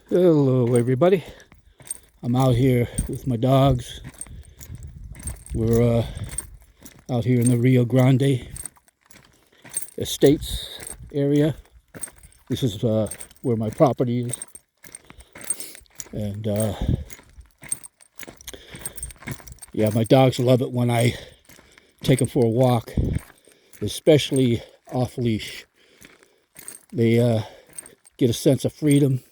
Hello everybody. I'm out here with my dogs. We're out here in the Rio Grande Estates area. This is where my property is. And yeah, my dogs love it when I take them for a walk, especially off leash. They get a sense of freedom.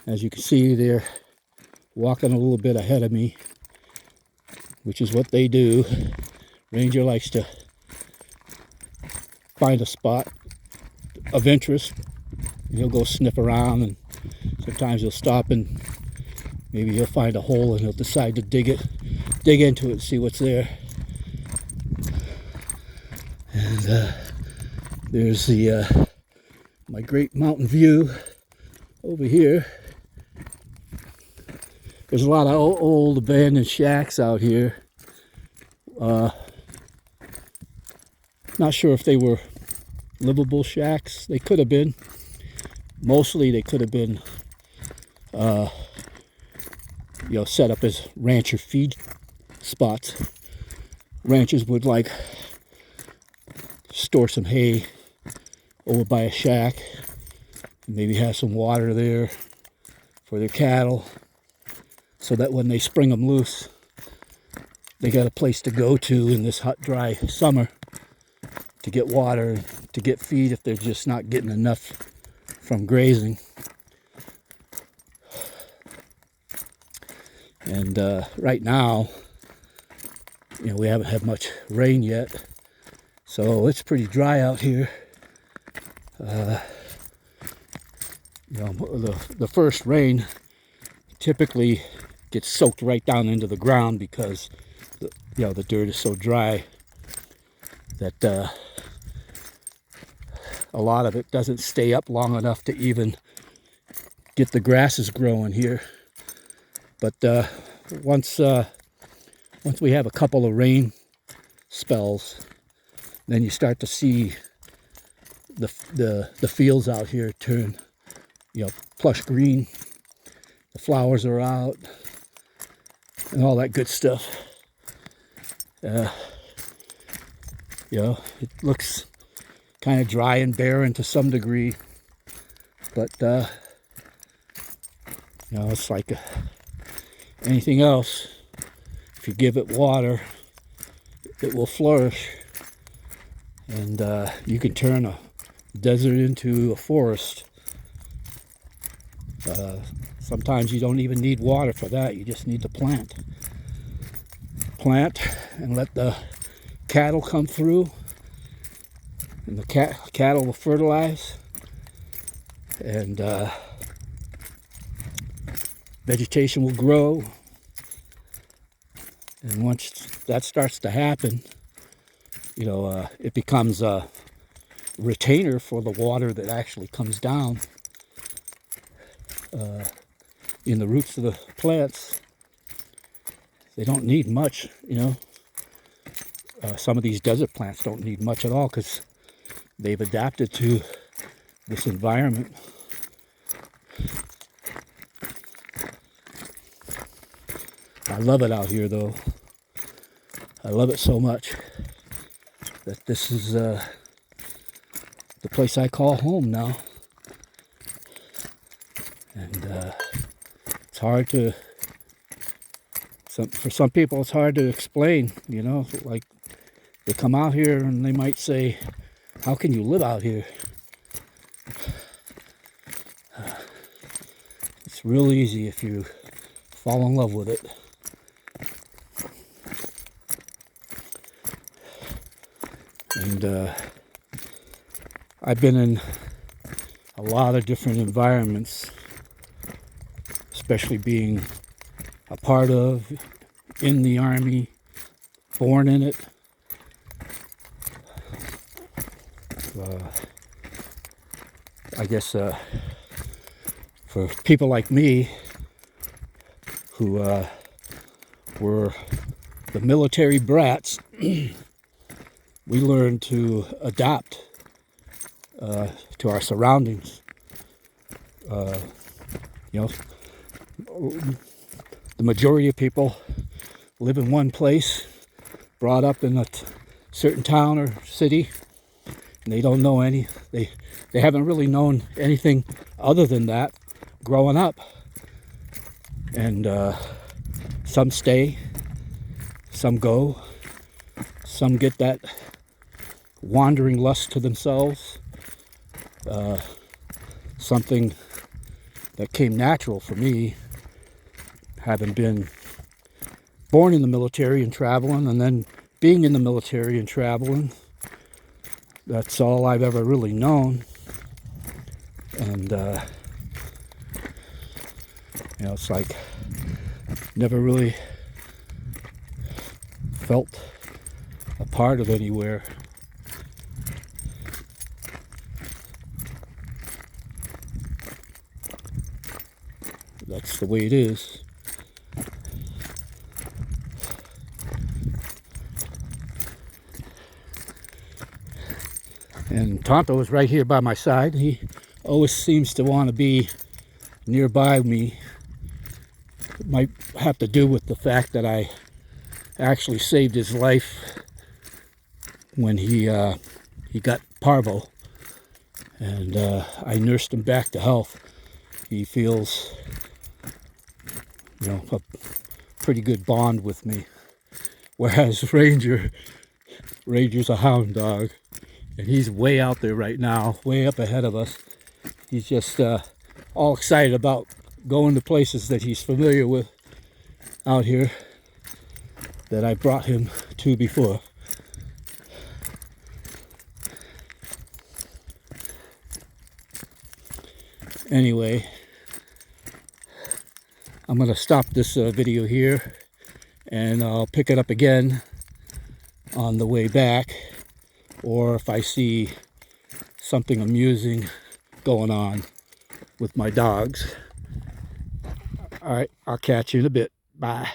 As you can see, they're walking a little bit ahead of me, which is what they do. Ranger likes to find a spot of interest. He'll go sniff around, and sometimes he'll stop and maybe he'll find a hole and he'll decide to dig into it and see what's there. And there's the my great mountain view over here. There's a lot of old abandoned shacks out here. Not sure if they were livable shacks. They could have been. Mostly they could have been set up as rancher feed spots. Ranchers would like store some hay over by a shack, maybe have some water there for their cattle, so that when they spring them loose, they got a place to go to in this hot, dry summer to get water, to get feed if they're just not getting enough from grazing. And right now, we haven't had much rain yet, so it's pretty dry out here. The first rain typically gets soaked right down into the ground because the dirt is so dry that a lot of it doesn't stay up long enough to even get the grasses growing here. But once we have a couple of rain spells, then you start to see the fields out here turn plush green. The flowers are out and all that good stuff. It looks kind of dry and barren to some degree, but it's like anything else. If you give it water, it will flourish, and you can turn a desert into a forest. Sometimes you don't even need water for that. You just need to plant and let the cattle come through, and the cattle will fertilize, and vegetation will grow. And once that starts to happen, it becomes a retainer for the water that actually comes down in the roots of the plants. They don't need much, some of these desert plants don't need much at all because they've adapted to this environment. I love it out here, though. I love it so much that this is the place I call home now. And it's hard to, for some people, it's hard to explain, like they come out here and they might say, how can you live out here? It's real easy if you fall in love with it. And I've been in a lot of different environments, especially being a part of, in the Army, born in it. I guess for people like me who were the military brats, we learned to adapt to our surroundings. You know, the majority of people live in one place, brought up in a certain town or city, and they don't know they haven't really known anything other than that growing up. And some stay, some go, some get that wandering lust to themselves, something that came natural for me, having been born in the military and traveling, and then being in the military and traveling. That's all I've ever really known. And you know, it's like never really felt a part of anywhere. That's the way it is. And Tonto is right here by my side. He always seems to want to be nearby me. It might have to do with the fact that I actually saved his life when he got parvo, and I nursed him back to health. He feels, you know, a pretty good bond with me. Whereas Ranger's a hound dog, and he's way out there right now, way up ahead of us. He's just all excited about going to places that he's familiar with out here that I brought him to before. Anyway, I'm going to stop this video here, and I'll pick it up again on the way back, or if I see something amusing going on with my dogs. All right, I'll catch you in a bit. Bye.